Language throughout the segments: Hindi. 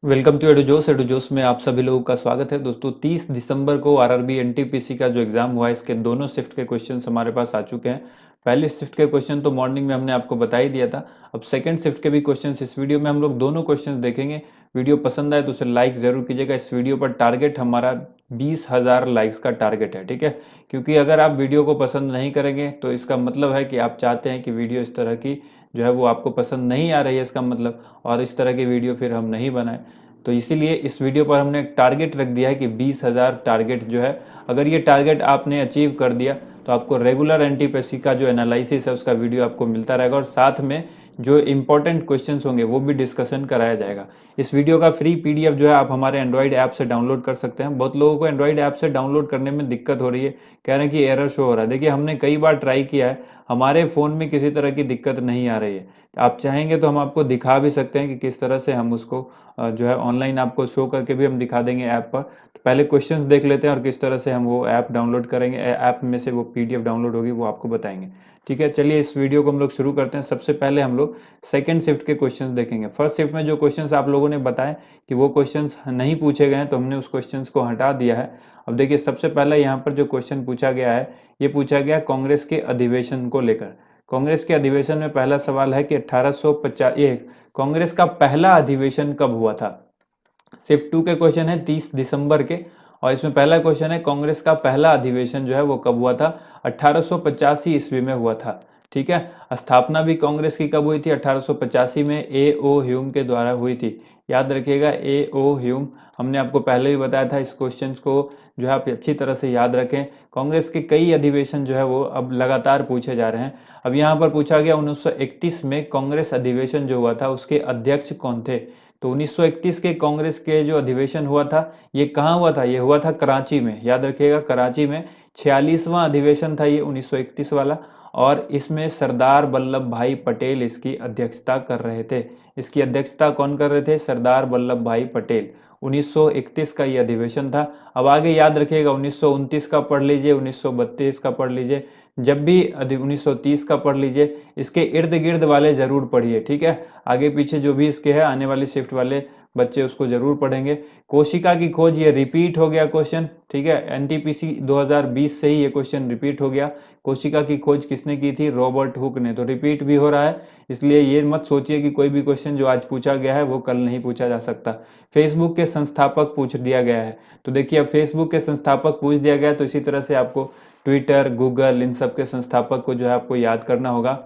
Welcome to एडुजोस। एडुजोस में आप सभी लोगों का स्वागत है। दोस्तों 30 दिसंबर को आरआरबी एनटीपीसी का जो एग्जाम हुआ है इसके दोनों शिफ्ट के क्वेश्चंस हमारे पास आ चुके हैं। पहले शिफ्ट के क्वेश्चन तो मॉर्निंग में हमने आपको बता ही दिया था। अब सेकंड शिफ्ट के भी क्वेश्चंस इस वीडियो में हम लोग दोनों क्वेश्चंस देखेंगे। वीडियो पसंद आए तो उसे लाइक जरूर कीजिएगा। इस वीडियो पर टारगेट हमारा 20,000 लाइक्स का टारगेट है, ठीक है। क्योंकि अगर आप वीडियो को पसंद नहीं करेंगे तो इसका मतलब है कि आप चाहते हैं कि वीडियो इस तरह की जो है वो आपको पसंद नहीं आ रही है इसका मतलब, और इस तरह की वीडियो फिर हम नहीं बनाए। तो इसीलिए इस वीडियो पर हमने एक टारगेट रख दिया है कि 20,000 टारगेट जो है, अगर ये टारगेट आपने अचीव कर दिया तो आपको रेगुलर एनटीपीसी का जो एनालिसिस है उसका वीडियो आपको मिलता रहेगा, और साथ में जो इंपॉर्टेंट क्वेश्चंस होंगे वो भी डिस्कशन कराया जाएगा। इस वीडियो का फ्री पीडीएफ जो है आप हमारे एंड्रॉइड ऐप से डाउनलोड कर सकते हैं। बहुत लोगों को एंड्रॉइड ऐप से डाउनलोड करने में दिक्कत हो रही है, कह रहे हैं कि एरर शो हो रहा है। देखिए, हमने कई बार ट्राई किया है, हमारे फ़ोन में किसी तरह की दिक्कत नहीं आ रही है। आप चाहेंगे तो हम आपको दिखा भी सकते हैं कि किस तरह से हम उसको जो है ऑनलाइन आपको शो करके भी हम दिखा देंगे ऐप पर। तो पहले क्वेश्चंस देख लेते हैं और किस तरह से हम वो ऐप डाउनलोड करेंगे, ऐप में से वो पीडीएफ डाउनलोड होगी वो आपको बताएंगे। ठीक है, चलिए इस वीडियो को हम लोग शुरू करते हैं। सबसे पहले हम लोग सेकंड शिफ्ट के क्वेश्चंस देखेंगे। फर्स्ट शिफ्ट में जो क्वेश्चंस आप लोगों ने बताए कि वो क्वेश्चंस नहीं पूछे गए हैं तो हमने उस क्वेश्चंस को हटा दिया है। अब देखिए, सबसे पहला यहाँ पर जो क्वेश्चन पूछा गया है, ये पूछा गया कांग्रेस के अधिवेशन को लेकर। कांग्रेस के अधिवेशन में पहला सवाल है कि 1850 ये कांग्रेस का पहला अधिवेशन कब हुआ था। शिफ्ट 2 के क्वेश्चन है 30 दिसंबर के, और इसमें पहला क्वेश्चन है कांग्रेस का पहला अधिवेशन जो है वो कब हुआ था। 1885 ईस्वी में हुआ था, ठीक है। स्थापना भी कांग्रेस की कब हुई थी? 1885 में ए ओ ह्यूम के द्वारा हुई थी। याद रखिएगा, ए ओ ह्यूम। हमने आपको पहले भी बताया था, इस क्वेश्चन को जो है आप अच्छी तरह से याद रखें। कांग्रेस के कई अधिवेशन जो है वो अब लगातार पूछे जा रहे हैं। अब यहाँ पर पूछा गया 1931 में कांग्रेस अधिवेशन जो हुआ था उसके अध्यक्ष कौन थे। तो 1931 के कांग्रेस के जो अधिवेशन हुआ था, ये कहाँ हुआ था? ये हुआ था कराची में। याद रखिएगा, कराची में 46वां अधिवेशन था ये 1931 वाला, और इसमें सरदार वल्लभ भाई पटेल इसकी अध्यक्षता कर रहे थे। इसकी अध्यक्षता कौन कर रहे थे? सरदार वल्लभ भाई पटेल। 1931 का ये अधिवेशन था। अब आगे याद रखिएगा, 1929 का पढ़ लीजिए, 1932 का पढ़ लीजिए, जब भी 1930 का पढ़ लीजिए, इसके इर्द गिर्द वाले जरूर पढ़िए, ठीक है। आगे पीछे जो भी इसके है, आने वाली शिफ्ट वाले बच्चे उसको जरूर पढ़ेंगे। कोशिका की खोज, ये रिपीट हो गया क्वेश्चन, ठीक है। एनटीपीसी 2020 से ही ये क्वेश्चन रिपीट हो गया। कोशिका की खोज किसने की थी? रॉबर्ट हुक ने। तो रिपीट भी हो रहा है, इसलिए ये मत सोचिए कि कोई भी क्वेश्चन जो आज पूछा गया है वो कल नहीं पूछा जा सकता। फेसबुक के संस्थापक पूछ दिया गया है। तो देखिए, अब फेसबुक के संस्थापक पूछ दिया गया है, तो इसी तरह से आपको ट्विटर, गूगल, इन सब के संस्थापक को जो है आपको याद करना होगा।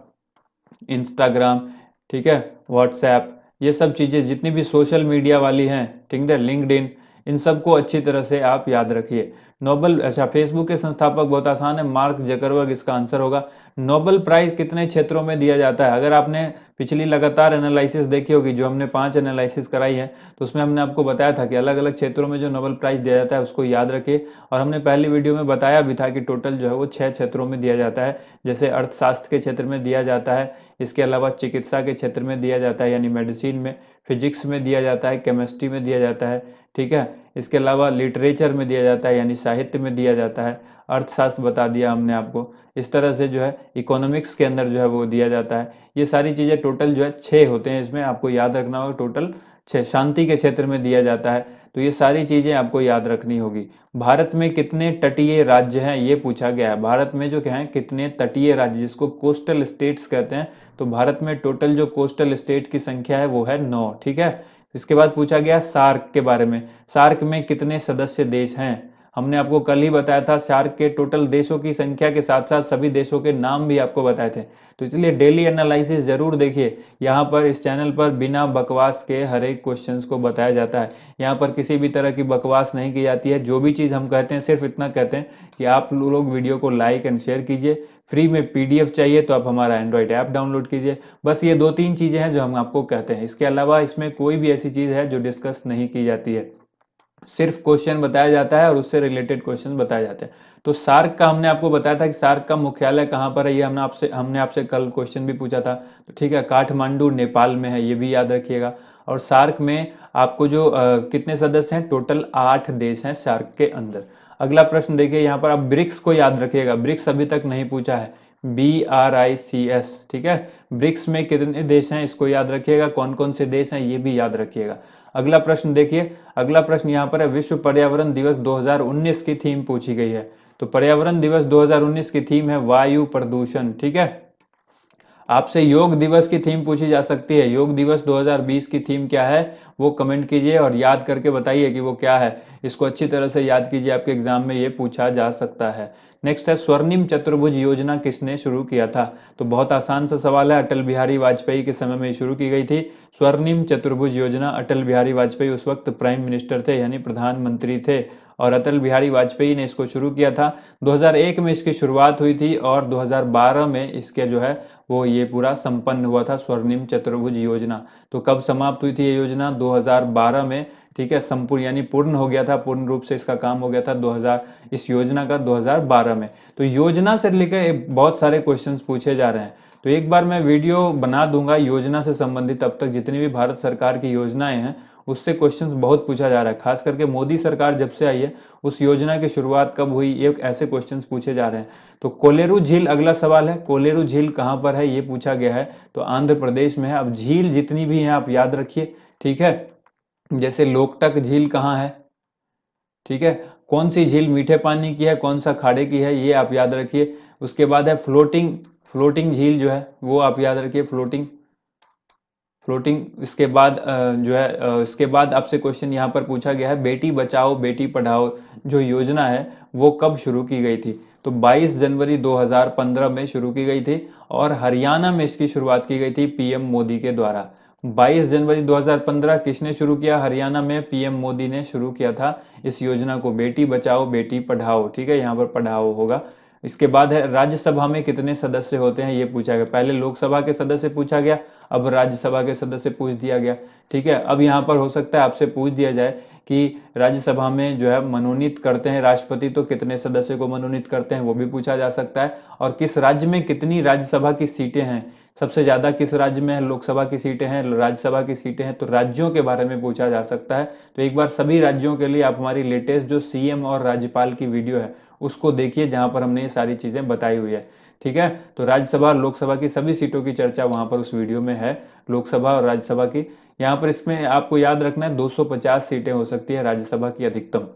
इंस्टाग्राम, ठीक है, व्हाट्सएप, ये सब चीज़ें जितनी भी सोशल मीडिया वाली हैं, ठीक है, लिंक्डइन, इन सबको अच्छी तरह से आप याद रखिए। नोबल, अच्छा, फेसबुक के संस्थापक बहुत आसान है, मार्क जकरबर्ग इसका आंसर होगा। नोबल प्राइज कितने क्षेत्रों में दिया जाता है? अगर आपने पिछली लगातार एनालिसिस देखी होगी, जो हमने 5 एनालिसिस कराई है, तो उसमें हमने आपको बताया था कि अलग अलग क्षेत्रों में जो नोबल प्राइज दिया जाता है उसको याद रखिए। और हमने पहली वीडियो में बताया भी था कि टोटल जो है वो 6 क्षेत्रों में दिया जाता है। जैसे अर्थशास्त्र के क्षेत्र में दिया जाता है, इसके अलावा चिकित्सा के क्षेत्र में दिया जाता है यानी मेडिसिन में, फिजिक्स में दिया जाता है, केमिस्ट्री में दिया जाता है, ठीक है। इसके अलावा लिटरेचर में दिया जाता है यानी साहित्य में दिया जाता है। अर्थशास्त्र बता दिया हमने आपको। इस तरह से जो है इकोनॉमिक्स के अंदर जो है वो दिया जाता है। ये सारी चीज़ें टोटल जो है 6 होते हैं, इसमें आपको याद रखना होगा, टोटल 6। शांति के क्षेत्र में दिया जाता है। तो ये सारी चीज़ें आपको याद रखनी होगी। भारत में कितने तटीय राज्य हैं, ये पूछा गया है। भारत में जो क्या है, कितने तटीय राज्य, जिसको कोस्टल स्टेट्स कहते हैं। तो भारत में टोटल जो कोस्टल स्टेट की संख्या है वो है 9, ठीक है। इसके बाद पूछा गया सार्क के बारे में। सार्क में कितने सदस्य देश हैं? हमने आपको कल ही बताया था, सार्क के टोटल देशों की संख्या के साथ साथ सभी देशों के नाम भी आपको बताए थे। तो इसलिए डेली एनालिसिस जरूर देखिए। यहाँ पर इस चैनल पर बिना बकवास के हर एक क्वेश्चंस को बताया जाता है। यहाँ पर किसी भी तरह की बकवास नहीं की जाती है। जो भी चीज़ हम कहते हैं सिर्फ इतना कहते हैं कि आप लोग वीडियो को लाइक एंड शेयर कीजिए। फ्री में पीडीएफ चाहिए तो आप हमारा एंड्रॉइड ऐप डाउनलोड कीजिए। बस ये 2-3 चीज़ें हैं जो हम आपको कहते हैं। इसके अलावा इसमें कोई भी ऐसी चीज़ है जो डिस्कस नहीं की जाती है। सिर्फ क्वेश्चन बताया जाता है और उससे रिलेटेड क्वेश्चन बताए जाते हैं। तो सार्क का हमने आपको बताया था कि सार्क का मुख्यालय कहाँ पर है, ये हमने आपसे कल क्वेश्चन भी पूछा था। तो ठीक है, काठमांडू नेपाल में है, ये भी याद रखिएगा। और सार्क में आपको जो कितने सदस्य हैं, टोटल 8 देश हैं सार्क के अंदर। अगला प्रश्न देखिए, यहाँ पर आप ब्रिक्स को याद रखिएगा। ब्रिक्स अभी तक नहीं पूछा है। BRICS, ठीक है। ब्रिक्स में कितने देश हैं इसको याद रखिएगा, कौन कौन से देश हैं ये भी याद रखिएगा। अगला प्रश्न देखिए, अगला प्रश्न यहाँ पर है विश्व पर्यावरण दिवस 2019 की थीम पूछी गई है। तो पर्यावरण दिवस 2019 की थीम है वायु प्रदूषण, ठीक है। आपसे योग दिवस की थीम पूछी जा सकती है, योग दिवस 2020 की थीम क्या है वो कमेंट कीजिए और याद करके बताइए कि वो क्या है। इसको अच्छी तरह से याद कीजिए, आपके एग्जाम में ये पूछा जा सकता है। नेक्स्ट है स्वर्णिम चतुर्भुज योजना किसने शुरू किया था। तो बहुत आसान सा सवाल है, अटल बिहारी वाजपेयी के समय में शुरू की गई थी स्वर्णिम चतुर्भुज योजना। अटल बिहारी वाजपेयी उस वक्त प्राइम मिनिस्टर थे, यानी प्रधानमंत्री थे, और अटल बिहारी वाजपेयी ने इसको शुरू किया था। 2001 में इसकी शुरुआत हुई थी और 2012 में इसके जो है वो ये पूरा संपन्न हुआ था स्वर्णिम चतुर्भुज योजना। तो कब समाप्त हुई थी ये योजना, 2012 में, ठीक है। संपूर्ण यानी पूर्ण हो गया था, पूर्ण रूप से इसका काम हो गया था 2000 इस योजना का 2012 में। तो योजना से लेकर बहुत सारे क्वेश्चंस पूछे जा रहे हैं। तो एक बार मैं वीडियो बना दूंगा योजना से संबंधित, अब तक जितनी भी भारत सरकार की योजनाएं हैं उससे क्वेश्चंस बहुत पूछा जा रहा है। खास करके मोदी सरकार जब से आई है उस योजना की शुरुआत कब हुई, ये ऐसे क्वेश्चंस पूछे जा रहे हैं। तो कोलेरू झील अगला सवाल है, कोलेरू झील कहाँ पर है ये पूछा गया है। तो आंध्र प्रदेश में है। अब झील जितनी भी हैं आप याद रखिए, ठीक है। जैसे लोकटक झील कहाँ है, ठीक है। कौन सी झील मीठे पानी की है, कौन सा खाड़े की है, ये आप याद रखिए। उसके बाद है फ्लोटिंग, फ्लोटिंग झील जो है वो आप याद रखिए, फ्लोटिंग, फ्लोटिंग। इसके बाद जो है इसके बाद आपसे क्वेश्चन यहाँ पर पूछा गया है बेटी बचाओ बेटी पढ़ाओ जो योजना है वो कब शुरू की गई थी। तो 22 जनवरी 2015 में शुरू की गई थी और हरियाणा में इसकी शुरुआत की गई थी पीएम मोदी के द्वारा। 22 जनवरी 2015 किसने शुरू किया, हरियाणा में पीएम मोदी ने शुरू किया था इस योजना को, बेटी बचाओ बेटी पढ़ाओ, ठीक है। यहाँ पर पढ़ाओ होगा। इसके बाद है राज्यसभा में कितने सदस्य होते हैं ये पूछा गया। पहले लोकसभा के सदस्य पूछा गया, अब राज्यसभा के सदस्य पूछ दिया गया, ठीक है। अब यहाँ पर हो सकता है आपसे पूछ दिया जाए कि राज्यसभा में जो है मनोनीत करते हैं राष्ट्रपति तो कितने सदस्य को मनोनीत करते हैं, वो भी पूछा जा सकता है। और किस राज्य में कितनी राज्यसभा की सीटें हैं, सबसे ज्यादा किस राज्य में लोकसभा की सीटें हैं, राज्यसभा की सीटें हैं, तो राज्यों के बारे में पूछा जा सकता है। तो एक बार सभी राज्यों के लिए आप हमारी लेटेस्ट जो सीएम और राज्यपाल की वीडियो है उसको देखिए, जहां पर हमने ये सारी चीजें बताई हुई है, ठीक है। तो राज्यसभा और लोकसभा की सभी सीटों की चर्चा वहां पर उस वीडियो में है, लोकसभा और राज्यसभा की। यहाँ पर इसमें आपको याद रखना है 250 सीटें हो सकती है राज्यसभा की अधिकतम।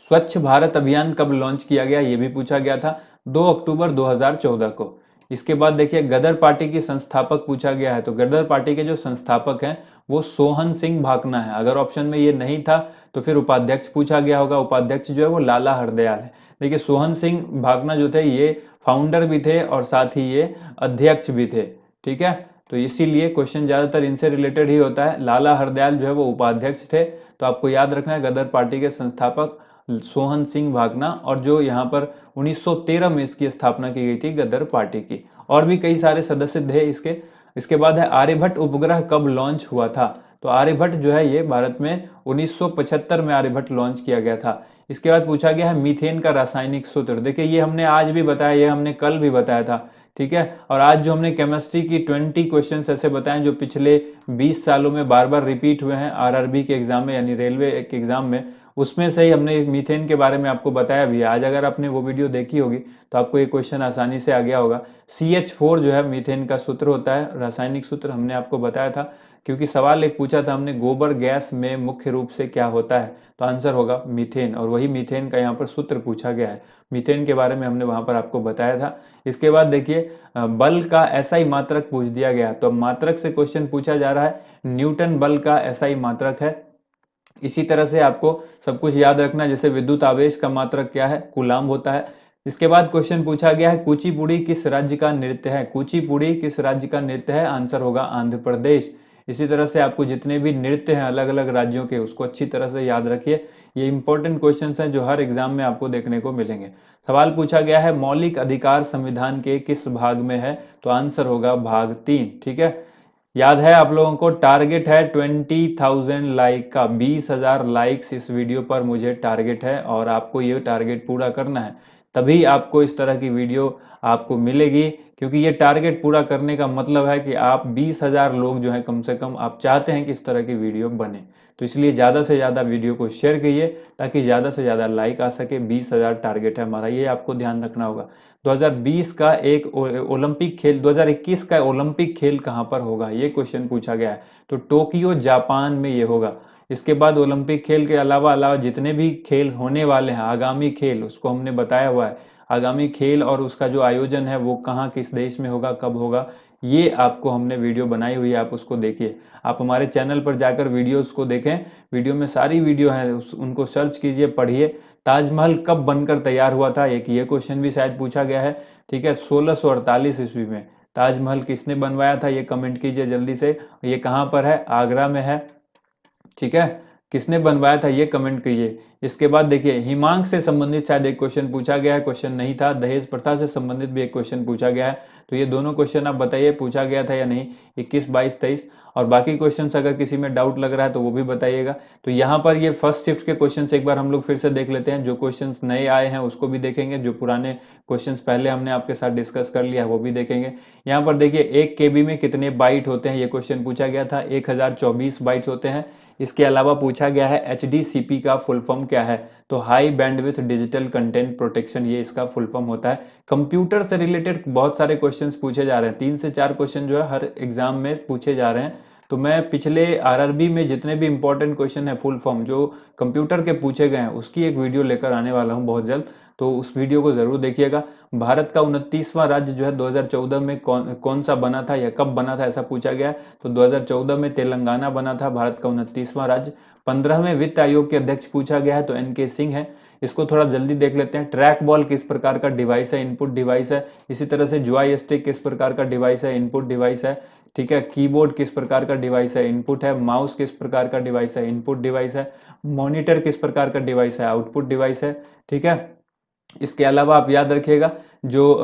स्वच्छ भारत अभियान कब लॉन्च किया गया ये भी पूछा गया था, 2 अक्टूबर 2014 को। इसके बाद देखिए गदर पार्टी की संस्थापक पूछा गया है। तो गदर पार्टी के जो संस्थापक हैं वो सोहन सिंह भाकना है। अगर ऑप्शन में ये नहीं था तो फिर उपाध्यक्ष पूछा गया होगा, उपाध्यक्ष जो है वो लाला हरदयाल है। देखिए सोहन सिंह भाकना जो थे ये फाउंडर भी थे और साथ ही ये अध्यक्ष भी थे, ठीक है। तो इसीलिए क्वेश्चन ज्यादातर इनसे रिलेटेड ही होता है। लाला हरदयाल जो है वो उपाध्यक्ष थे। तो आपको याद रखना है गदर पार्टी के संस्थापक सोहन सिंह भाकना, और जो यहाँ पर 1913 में इसकी स्थापना की गई थी गदर पार्टी की। और भी कई सारे सदस्य थे इसके। इसके बाद है आर्यभट्ट उपग्रह कब लॉन्च हुआ था। तो आर्यभट्ट जो है ये भारत में 1975 में आर्यभट्ट लॉन्च किया गया था। इसके बाद पूछा गया है मीथेन का रासायनिक सूत्र। देखिए ये हमने आज भी बताया, ये हमने कल भी बताया था, ठीक है। और आज जो हमने केमिस्ट्री की 20 क्वेश्चन ऐसे बताए जो पिछले 20 सालों में बार बार रिपीट हुए हैं आरआरबी के एग्जाम में, यानी रेलवे के एग्जाम में, उसमें से ही हमने मीथेन के बारे में आपको बताया भी। आज अगर आपने वो वीडियो देखी होगी तो आपको ये क्वेश्चन आसानी से आ गया होगा। CH4 जो है मीथेन का सूत्र होता है, रासायनिक सूत्र हमने आपको बताया था, क्योंकि सवाल एक पूछा था हमने गोबर गैस में मुख्य रूप से क्या होता है, तो आंसर होगा मीथेन, और वही मीथेन का यहाँ पर सूत्र पूछा गया है। मीथेन के बारे में हमने वहां पर आपको बताया था। इसके बाद देखिए बल का एसआई मात्रक पूछ दिया गया। तो मात्रक से क्वेश्चन पूछा जा रहा है, न्यूटन बल का एसआई मात्रक है। इसी तरह से आपको सब कुछ याद रखना, जैसे विद्युत आवेश का मात्रक क्या है, कूलाम्ब होता है। इसके बाद क्वेश्चन पूछा गया है कुचिपुड़ी किस राज्य का नृत्य है। कुचिपुड़ी किस राज्य का नृत्य है, आंसर होगा आंध्र प्रदेश। इसी तरह से आपको जितने भी नृत्य हैं अलग अलग राज्यों के उसको अच्छी तरह से याद रखिए। ये इंपॉर्टेंट क्वेश्चन हैं जो हर एग्जाम में आपको देखने को मिलेंगे। सवाल पूछा गया है मौलिक अधिकार संविधान के किस भाग में है, तो आंसर होगा भाग 3, ठीक है। याद है आप लोगों को, टारगेट है 20,000 लाइक का, 20,000 लाइक्स इस वीडियो पर मुझे टारगेट है और आपको ये टारगेट पूरा करना है, तभी आपको इस तरह की वीडियो आपको मिलेगी क्योंकि ये टारगेट पूरा करने का मतलब है कि आप 20,000 लोग जो है कम से कम आप चाहते हैं कि इस तरह की वीडियो बने। तो इसलिए ज़्यादा से ज़्यादा वीडियो को शेयर कीजिए ताकि ज़्यादा से ज़्यादा लाइक आ सके। 20,000 टारगेट है हमारा, ये आपको ध्यान रखना होगा। 2020 का एक ओलंपिक खेल 2021 का ओलंपिक खेल कहाँ पर होगा, ये क्वेश्चन पूछा गया है। तो टोक्यो जापान में ये होगा। इसके बाद ओलंपिक खेल के अलावा अलावा जितने भी खेल होने वाले हैं, आगामी खेल, उसको हमने बताया हुआ है। आगामी खेल और उसका जो आयोजन है वो कहाँ किस देश में होगा, कब होगा, ये आपको हमने वीडियो बनाई हुई है, आप उसको देखिए। आप हमारे चैनल पर जाकर वीडियोस को देखें, वीडियो में सारी वीडियो है, उनको सर्च कीजिए, पढ़िए। ताजमहल कब बनकर तैयार हुआ था, एक ये क्वेश्चन भी शायद पूछा गया है। ठीक है, 1648 ईस्वी में ताजमहल किसने बनवाया था, ये कमेंट कीजिए जल्दी से। ये कहाँ पर है, आगरा में है। ठीक है, किसने बनवाया था ये कमेंट कीजिए। इसके बाद देखिए हिमांक से संबंधित शायद एक क्वेश्चन पूछा गया है, क्वेश्चन नहीं था। दहेज प्रथा से संबंधित भी एक क्वेश्चन पूछा गया है। तो ये दोनों क्वेश्चन आप बताइए पूछा गया था या नहीं, 21, 22, 23। और बाकी क्वेश्चंस अगर किसी में डाउट लग रहा है तो वो भी बताइएगा। तो यहाँ पर ये फर्स्ट शिफ्ट के क्वेश्चंस एक बार हम लोग फिर से देख लेते हैं। जो क्वेश्चंस नए आए हैं उसको भी देखेंगे, जो पुराने क्वेश्चंस पहले हमने आपके साथ डिस्कस कर लिया है वो भी देखेंगे। यहाँ पर देखिए 1 KB में कितने बाइट होते हैं, ये क्वेश्चन पूछा गया था। 1024 बाइट्स होते हैं। इसके अलावा पूछा गया है HDCP का फुल फॉर्म क्या है, तो high bandwidth digital content protection, ये इसका फुल फॉर्म होता है। कंप्यूटर से रिलेटेड बहुत सारे क्वेश्चंस पूछे जा रहे हैं, 3 से 4 क्वेश्चन जो है हर एग्जाम में पूछे जा रहे हैं। तो मैं पिछले RRB में जितने भी इंपॉर्टेंट क्वेश्चन है फुल फॉर्म जो कंप्यूटर के पूछे गए हैं उसकी एक वीडियो लेकर आने वाला हूं बहुत जल्द, तो उस वीडियो को जरूर देखिएगा। भारत का 29वां राज्य जो है 2014 में कौन सा बना था या कब बना था, ऐसा पूछा गया है। तो 2014 में तेलंगाना बना था भारत का 29वां राज्य। 15वें वित्त आयोग के अध्यक्ष पूछा गया है तो NK सिंह है। इसको थोड़ा जल्दी देख लेते हैं। ट्रैक बॉल किस प्रकार का डिवाइस है, इनपुट डिवाइस है। इसी तरह से जॉय स्टिक किस प्रकार का डिवाइस है, इनपुट डिवाइस है। ठीक है, कीबोर्ड किस प्रकार का डिवाइस है, इनपुट है। माउस किस प्रकार का डिवाइस है, इनपुट डिवाइस है। मॉनिटर किस प्रकार का डिवाइस है, आउटपुट डिवाइस है। ठीक है, इसके अलावा आप याद रखिएगा जो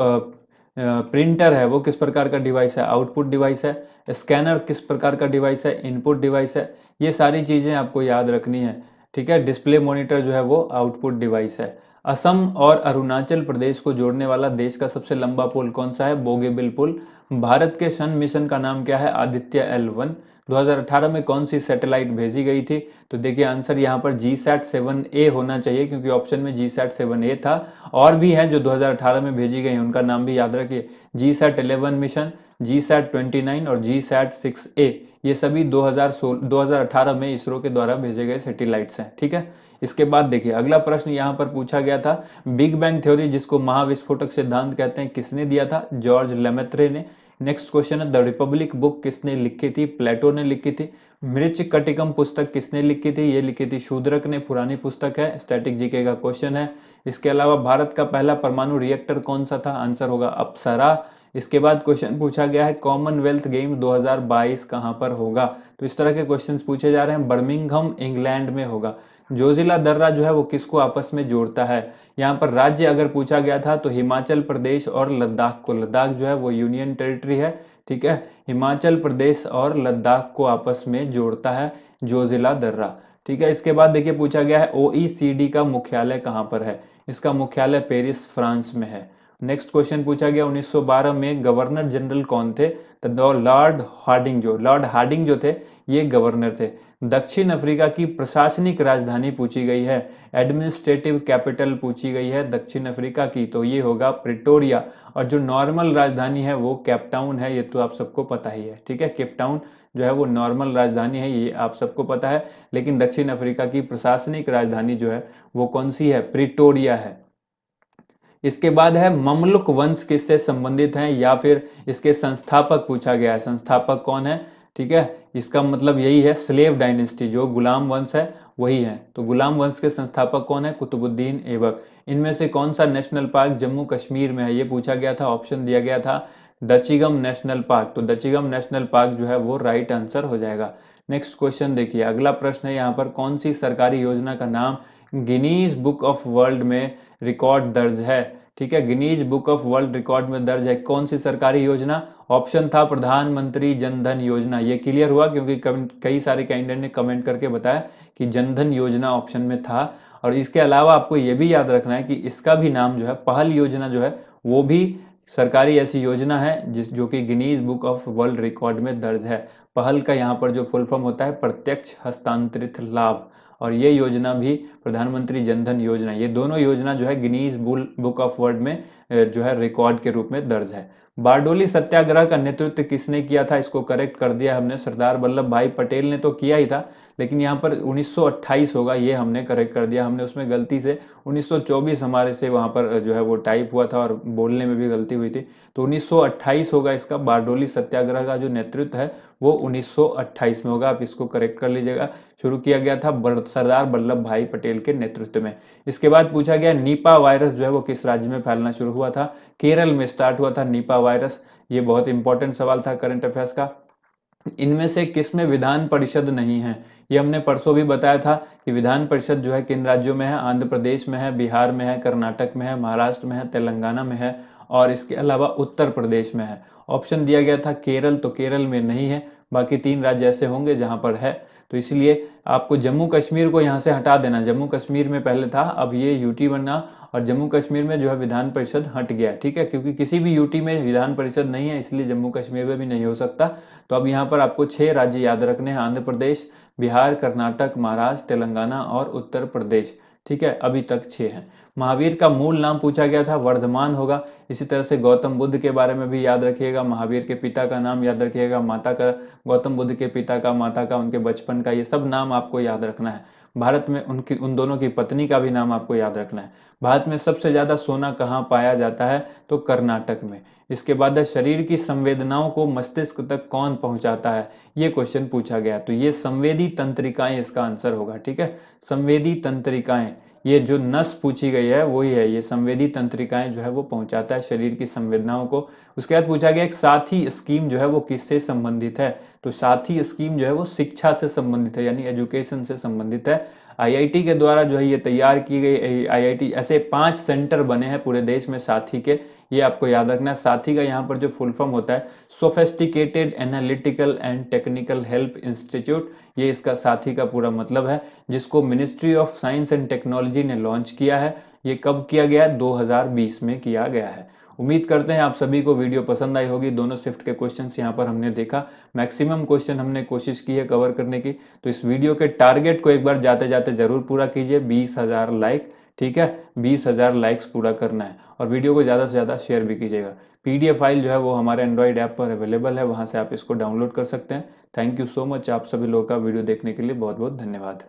प्रिंटर है वो किस प्रकार का डिवाइस है, आउटपुट डिवाइस है। स्कैनर किस प्रकार का डिवाइस है, इनपुट डिवाइस है। ये सारी चीजें आपको याद रखनी है। ठीक है, डिस्प्ले मॉनिटर जो है वो आउटपुट डिवाइस है। असम और अरुणाचल प्रदेश को जोड़ने वाला देश का सबसे लंबा पुल कौन सा है, बोगीबिल पुल। भारत के सन मिशन का नाम क्या है, आदित्य L1। 2018 में कौन सी सैटेलाइट भेजी गई थी, तो देखिए आंसर यहाँ पर GSAT-7A होना चाहिए क्योंकि ऑप्शन में GSAT-7A था। और भी हैं जो 2018 में भेजी गई हैं, उनका नाम भी याद रखिए। GSAT-11 मिशन, GSAT-29 और GSAT-6A, ये सभी 2018 में इसरो के द्वारा भेजे गए सैटेलाइट्स हैं। ठीक है, इसके बाद देखिए अगला प्रश्न यहाँ पर पूछा गया था, बिग बैंग थ्योरी जिसको महाविस्फोटक सिद्धांत कहते हैं किसने दिया था, जॉर्ज लेमेत्रे ने। नेक्स्ट क्वेश्चन है, द रिपब्लिक बुक किसने लिखी थी, प्लेटो ने लिखी थी। मृच्छकटिकम पुस्तक किसने लिखी थी, ये लिखी थी शूद्रक ने, पुरानी पुस्तक है, स्टैटिक जीके का क्वेश्चन है। इसके अलावा भारत का पहला परमाणु रिएक्टर कौन सा था, आंसर होगा अप्सरा। इसके बाद क्वेश्चन पूछा गया है, कॉमनवेल्थ गेम 2022 कहां पर होगा, तो इस तरह के क्वेश्चंस पूछे जा रहे हैं। बर्मिंघम इंग्लैंड में होगा। जोजिला दर्रा जो है वो किसको आपस में जोड़ता है, यहाँ पर राज्य अगर पूछा गया था तो हिमाचल प्रदेश और लद्दाख को। लद्दाख जो है वो यूनियन टेरिटरी है। ठीक है, हिमाचल प्रदेश और लद्दाख को आपस में जोड़ता है जोजिला दर्रा। ठीक है, इसके बाद देखिए पूछा गया है, OECD का मुख्यालय कहाँ पर है, इसका मुख्यालय पेरिस फ्रांस में है। नेक्स्ट क्वेश्चन पूछा गया, 1912 में गवर्नर जनरल कौन थे, तो लॉर्ड हार्डिंग। लॉर्ड हार्डिंग जो थे ये गवर्नर थे। दक्षिण अफ्रीका की प्रशासनिक राजधानी पूछी गई है, एडमिनिस्ट्रेटिव कैपिटल पूछी गई है दक्षिण अफ्रीका की, तो ये होगा प्रिटोरिया। और जो नॉर्मल राजधानी है वो केप टाउन है, ये तो आप सबको पता ही है। ठीक है, केप टाउन जो है वो नॉर्मल राजधानी है, ये आप सबको पता है। लेकिन दक्षिण अफ्रीका की प्रशासनिक राजधानी जो है वो कौन सी है, प्रिटोरिया है। इसके बाद है, ममलुक वंश किससे संबंधित हैं या फिर इसके संस्थापक पूछा गया है, संस्थापक कौन है। ठीक है, इसका मतलब यही है, स्लेव डायनेस्टी, जो गुलाम वंश है वही है। तो गुलाम वंश के संस्थापक कौन है, कुतुबुद्दीन ऐबक। इनमें से कौन सा नेशनल पार्क जम्मू कश्मीर में है, ये पूछा गया था, ऑप्शन दिया गया था दचिगम नेशनल पार्क। तो दचिगम नेशनल पार्क जो है वो राइट आंसर हो जाएगा। नेक्स्ट क्वेश्चन देखिए, अगला प्रश्न है यहाँ पर, कौन सी सरकारी योजना का नाम गिनीज बुक ऑफ वर्ल्ड में रिकॉर्ड दर्ज है। ठीक है, Guinness book of world record में दर्ज है, कौन सी सरकारी योजना, ऑप्शन था प्रधानमंत्री जनधन योजना। ये क्लियर हुआ क्योंकि कई सारे कैंडिडेट ने कमेंट करके बताया कि जनधन योजना ऑप्शन में था। और इसके अलावा आपको ये भी याद रखना है कि इसका भी नाम जो है, पहल योजना जो है वो भी सरकारी ऐसी योजना है जो कि Guinness book of world record में दर्ज है। पहल का यहाँ पर जो फुल फॉर्म होता है प्रत्यक्ष हस्तांतरित लाभ, और ये योजना भी प्रधानमंत्री जनधन योजना, ये दोनों योजना जो है गिनीज बुक ऑफ वर्ल्ड में जो है रिकॉर्ड के रूप में दर्ज है। बारडोली सत्याग्रह का नेतृत्व किसने किया था, इसको करेक्ट कर दिया हमने, सरदार वल्लभ भाई पटेल ने तो किया ही था, लेकिन यहाँ पर 1928 होगा, ये हमने करेक्ट कर दिया, हमने उसमें गलती से 1924 हमारे से वहाँ पर जो है वो टाइप हुआ था और बोलने में भी गलती हुई थी, तो 1928 होगा इसका। बारडोली सत्याग्रह का जो नेतृत्व है वो 1928 में होगा, आप इसको करेक्ट कर लीजिएगा। शुरू किया गया था सरदार वल्लभ भाई पटेल के नेतृत्व में। इसके बाद पूछा गया निपा वायरस जो है वो किस राज्य में फैलना शुरू हुआ था, केरल में स्टार्ट हुआ था निपा वायरस। ये बहुत इंपॉर्टेंट सवाल था करंट अफेयर्स का। इनमें से किसमें विधान परिषद नहीं है, ये हमने परसों भी बताया था कि विधान परिषद जो है किन राज्यों में है, आंध्र प्रदेश में है, बिहार में है, कर्नाटक में है, महाराष्ट्र में है, तेलंगाना में है और इसके अलावा उत्तर प्रदेश में है। ऑप्शन दिया गया था केरल, तो केरल में नहीं है, बाकी 3 राज्य ऐसे होंगे जहां पर है, तो इसलिए आपको जम्मू कश्मीर को यहाँ से हटा देना। जम्मू कश्मीर में पहले था, अब ये यूटी बना और जम्मू कश्मीर में जो है विधान परिषद हट गया, ठीक है, क्योंकि किसी भी यूटी में विधान परिषद नहीं है, इसलिए जम्मू कश्मीर में भी नहीं हो सकता। तो अब यहाँ पर आपको 6 राज्य याद रखने हैं, आंध्र प्रदेश, बिहार, कर्नाटक, महाराष्ट्र, तेलंगाना और उत्तर प्रदेश, ठीक है, अभी तक 6 हैं। महावीर का मूल नाम पूछा गया था, वर्धमान होगा। इसी तरह से गौतम बुद्ध के बारे में भी याद रखिएगा, महावीर के पिता का नाम याद रखिएगा, माता का, गौतम बुद्ध के पिता का, माता का, उनके बचपन का, ये सब नाम आपको याद रखना है। भारत में उन दोनों की पत्नी का भी नाम आपको याद रखना है। भारत में सबसे ज्यादा सोना कहाँ पाया जाता है, तो कर्नाटक में। इसके बाद है शरीर की संवेदनाओं को मस्तिष्क तक कौन पहुंचाता है, ये क्वेश्चन पूछा गया, तो ये संवेदी तंत्रिकाएं इसका आंसर होगा, ठीक है, संवेदी तंत्रिकाएं। ये जो नस पूछी गई है वही है, ये संवेदी तंत्रिकाएं जो है वो पहुंचाता है शरीर की संवेदनाओं को। उसके बाद पूछा गया एक साथी स्कीम जो है वो किससे संबंधित है, तो साथी स्कीम जो है वो शिक्षा से संबंधित है, यानी एजुकेशन से संबंधित है। आईआईटी के द्वारा जो है ये तैयार की गई, आईआईटी ऐसे 5 सेंटर बने हैं पूरे देश में साथी के, ये आपको याद रखना है। साथी का यहाँ पर जो फुल फॉर्म होता है sophisticated analytical and technical help institute, ये इसका साथी का पूरा मतलब है, जिसको ministry of science and technology ने लॉन्च किया है। ये कब किया गया है, 2020 में किया गया है। उम्मीद करते हैं आप सभी को वीडियो पसंद आई होगी। दोनों शिफ्ट के क्वेश्चंस यहाँ पर हमने देखा, मैक्सिमम क्वेश्चन हमने कोशिश की है कवर करने की। तो इस वीडियो के टारगेट को एक बार जाते जाते जरूर पूरा कीजिए, 20,000 लाइक, ठीक है, 20,000 लाइक्स पूरा करना है, और वीडियो को ज़्यादा से ज़्यादा शेयर भी कीजिएगा। पीडीएफ फाइल जो है वो हमारे एंड्रॉइड ऐप पर अवेलेबल है, वहाँ से आप इसको डाउनलोड कर सकते हैं। थैंक यू सो मच, आप सभी लोगों का वीडियो देखने के लिए बहुत बहुत धन्यवाद।